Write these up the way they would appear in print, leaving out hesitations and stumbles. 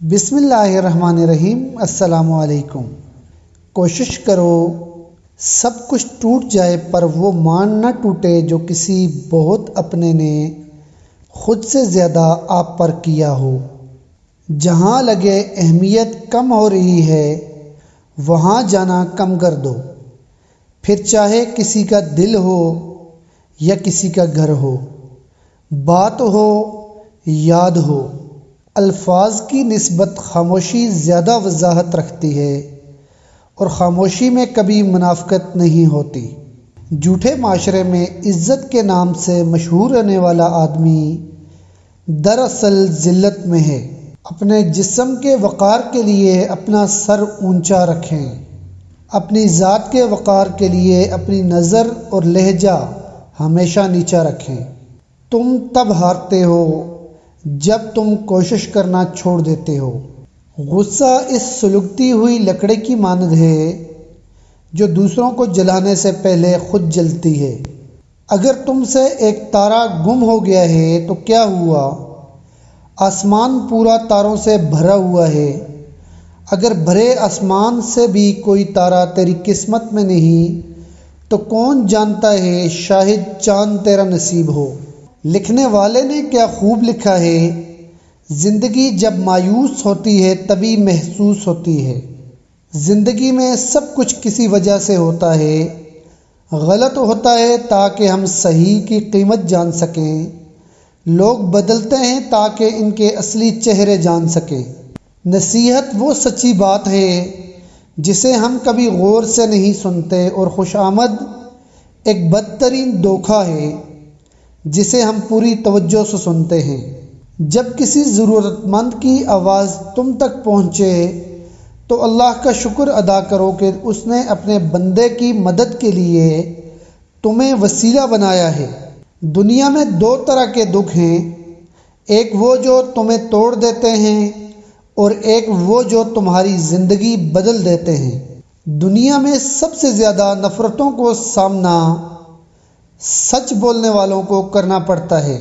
بسم اللہ الرحمن الرحیم۔ السلام علیکم۔ کوشش کرو سب کچھ ٹوٹ جائے پر وہ مان نہ ٹوٹے جو کسی بہت اپنے نے خود سے زیادہ آپ پر کیا ہو۔ جہاں لگے اہمیت کم ہو رہی ہے وہاں جانا کم کر دو، پھر چاہے کسی کا دل ہو یا کسی کا گھر ہو، بات ہو یاد ہو۔ الفاظ کی نسبت خاموشی زیادہ وضاحت رکھتی ہے اور خاموشی میں کبھی منافقت نہیں ہوتی۔ جھوٹے معاشرے میں عزت کے نام سے مشہور رہنے والا آدمی دراصل ذلت میں ہے۔ اپنے جسم کے وقار کے لیے اپنا سر اونچا رکھیں، اپنی ذات کے وقار کے لیے اپنی نظر اور لہجہ ہمیشہ نیچا رکھیں۔ تم تب ہارتے ہو جب تم کوشش کرنا چھوڑ دیتے ہو۔ غصہ اس سلگتی ہوئی لکڑی کی مانند ہے جو دوسروں کو جلانے سے پہلے خود جلتی ہے۔ اگر تم سے ایک تارا گم ہو گیا ہے تو کیا ہوا؟ آسمان پورا تاروں سے بھرا ہوا ہے۔ اگر بھرے آسمان سے بھی کوئی تارا تیری قسمت میں نہیں تو کون جانتا ہے شاید چاند تیرا نصیب ہو۔ لکھنے والے نے کیا خوب لکھا ہے، زندگی جب مایوس ہوتی ہے تبھی محسوس ہوتی ہے۔ زندگی میں سب کچھ کسی وجہ سے ہوتا ہے۔ غلط ہوتا ہے تاکہ ہم صحیح کی قیمت جان سکیں۔ لوگ بدلتے ہیں تاکہ ان کے اصلی چہرے جان سکیں۔ نصیحت وہ سچی بات ہے جسے ہم کبھی غور سے نہیں سنتے، اور خوش آمد ایک بدترین دھوکہ ہے جسے ہم پوری توجہ سے سنتے ہیں۔ جب کسی ضرورت مند کی آواز تم تک پہنچے تو اللہ کا شکر ادا کرو کہ اس نے اپنے بندے کی مدد کے لیے تمہیں وسیلہ بنایا ہے۔ دنیا میں دو طرح کے دکھ ہیں، ایک وہ جو تمہیں توڑ دیتے ہیں اور ایک وہ جو تمہاری زندگی بدل دیتے ہیں۔ دنیا میں سب سے زیادہ نفرتوں کو سامنا سچ بولنے والوں کو کرنا پڑتا ہے۔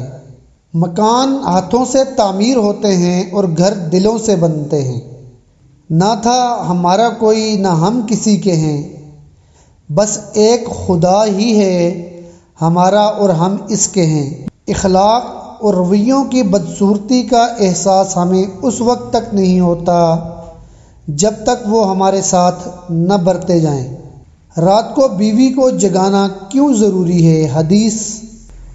مکان ہاتھوں سے تعمیر ہوتے ہیں اور گھر دلوں سے بنتے ہیں۔ نہ تھا ہمارا کوئی نہ ہم کسی کے ہیں، بس ایک خدا ہی ہے ہمارا اور ہم اس کے ہیں۔ اخلاق اور رویوں کی بدصورتی کا احساس ہمیں اس وقت تک نہیں ہوتا جب تک وہ ہمارے ساتھ نہ برتے جائیں۔ رات کو بیوی کو جگانا کیوں ضروری ہے؟ حدیث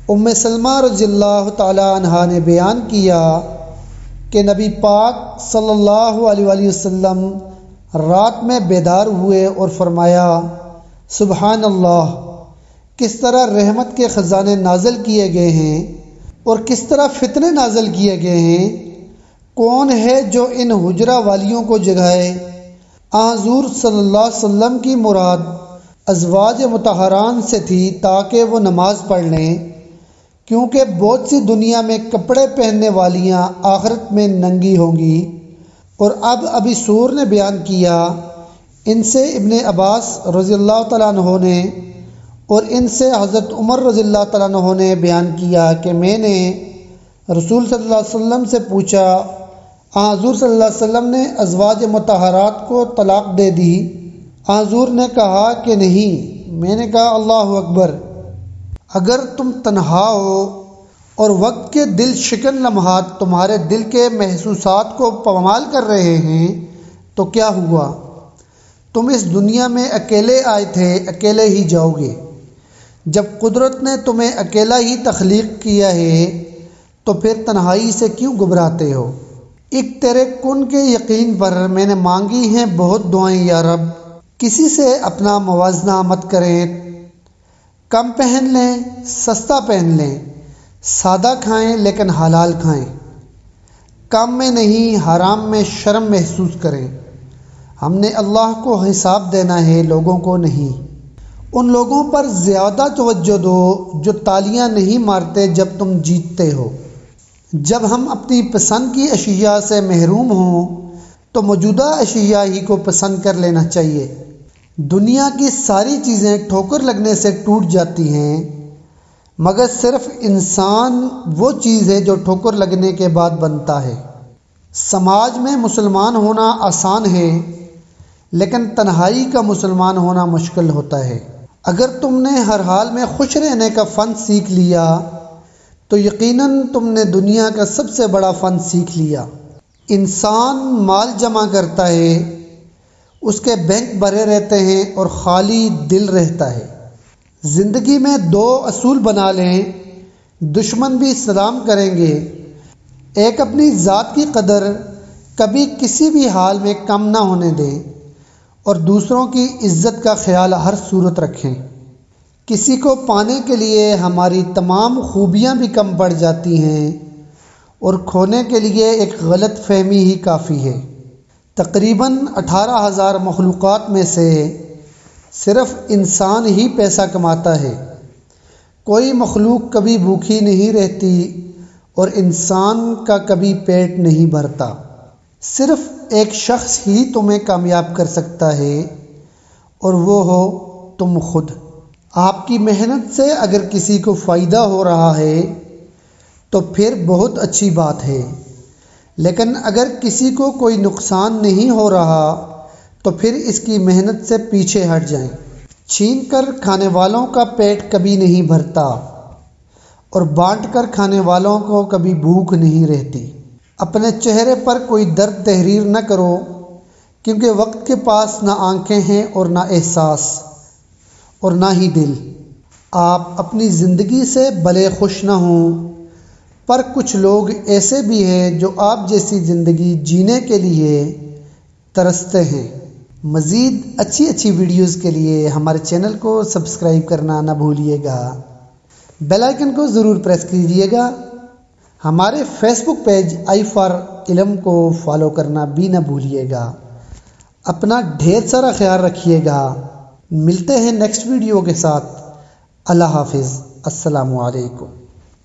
ام سلمہ رضی اللہ تعالی عنہا نے بیان کیا کہ نبی پاک صلی اللہ علیہ وآلہ وسلم رات میں بیدار ہوئے اور فرمایا، سبحان اللہ، کس طرح رحمت کے خزانے نازل کیے گئے ہیں اور کس طرح فتنے نازل کیے گئے ہیں۔ کون ہے جو ان حجرہ والیوں کو جگائے؟ حضور صلی اللہ علیہ وسلم کی مراد ازواج مطہران سے تھی تاکہ وہ نماز پڑھ لیں، کیونکہ بہت سی دنیا میں کپڑے پہننے والیاں آخرت میں ننگی ہوں گی۔ اور اب ابی سور نے بیان کیا، ان سے ابن عباس رضی اللہ تعالیٰ عنہ نے اور ان سے حضرت عمر رضی اللہ تعالیٰ عنہ نے بیان کیا کہ میں نے رسول صلی اللہ علیہ وسلم سے پوچھا، حضور صلی اللہ علیہ وسلم نے ازواج مطہرات کو طلاق دے دی؟ حضور نے کہا کہ نہیں۔ میں نے کہا اللہ اکبر، اگر تم تنہا ہو اور وقت کے دل شکن لمحات تمہارے دل کے محسوسات کو پامال کر رہے ہیں تو کیا ہوا؟ تم اس دنیا میں اکیلے آئے تھے، اکیلے ہی جاؤ گے۔ جب قدرت نے تمہیں اکیلا ہی تخلیق کیا ہے تو پھر تنہائی سے کیوں گھبراتے ہو؟ ایک تیرے کن کے یقین پر میں نے مانگی ہیں بہت دعائیں یا رب۔ کسی سے اپنا موازنہ مت کریں، کم پہن لیں سستا پہن لیں، سادہ کھائیں لیکن حلال کھائیں، کم میں نہیں حرام میں شرم محسوس کریں۔ ہم نے اللہ کو حساب دینا ہے، لوگوں کو نہیں۔ ان لوگوں پر زیادہ توجہ دو جو تالیاں نہیں مارتے جب تم جیتتے ہو۔ جب ہم اپنی پسند کی اشیاء سے محروم ہوں تو موجودہ اشیاء ہی کو پسند کر لینا چاہیے۔ دنیا کی ساری چیزیں ٹھوکر لگنے سے ٹوٹ جاتی ہیں، مگر صرف انسان وہ چیز ہے جو ٹھوکر لگنے کے بعد بنتا ہے۔ سماج میں مسلمان ہونا آسان ہے، لیکن تنہائی کا مسلمان ہونا مشکل ہوتا ہے۔ اگر تم نے ہر حال میں خوش رہنے کا فن سیکھ لیا تو یقیناً تم نے دنیا کا سب سے بڑا فن سیکھ لیا۔ انسان مال جمع کرتا ہے، اس کے بینک بھرے رہتے ہیں اور خالی دل رہتا ہے۔ زندگی میں 2 اصول بنا لیں، دشمن بھی سلام کریں گے۔ ایک، اپنی ذات کی قدر کبھی کسی بھی حال میں کم نہ ہونے دیں، اور دوسروں کی عزت کا خیال ہر صورت رکھیں۔ کسی کو پانے کے لیے ہماری تمام خوبیاں بھی کم پڑ جاتی ہیں، اور کھونے کے لیے ایک غلط فہمی ہی کافی ہے۔ تقریباً 18,000 مخلوقات میں سے صرف انسان ہی پیسہ کماتا ہے۔ کوئی مخلوق کبھی بھوکی نہیں رہتی اور انسان کا کبھی پیٹ نہیں بھرتا۔ صرف ایک شخص ہی تمہیں کامیاب کر سکتا ہے، اور وہ ہو تم خود۔ آپ کی محنت سے اگر کسی کو فائدہ ہو رہا ہے تو پھر بہت اچھی بات ہے، لیکن اگر کسی کو کوئی نقصان نہیں ہو رہا تو پھر اس کی محنت سے پیچھے ہٹ جائیں۔ چھین کر کھانے والوں کا پیٹ کبھی نہیں بھرتا، اور بانٹ کر کھانے والوں کو کبھی بھوک نہیں رہتی۔ اپنے چہرے پر کوئی درد تحریر نہ کرو، کیونکہ وقت کے پاس نہ آنکھیں ہیں اور نہ احساس اور نہ ہی دل۔ آپ اپنی زندگی سے بھلے خوش نہ ہوں، پر کچھ لوگ ایسے بھی ہیں جو آپ جیسی زندگی جینے کے لیے ترستے ہیں۔ مزید اچھی ویڈیوز کے لیے ہمارے چینل کو سبسکرائب کرنا نہ بھولیے گا، بیل آئیکن کو ضرور پریس کیجیے گا۔ ہمارے Facebook page I for علم کو فالو کرنا بھی نہ بھولیے گا۔ اپنا ڈھیر سارا خیال رکھیے گا۔ ملتے ہیں نیکسٹ ویڈیو کے ساتھ۔ اللہ حافظ۔ السلام علیکم۔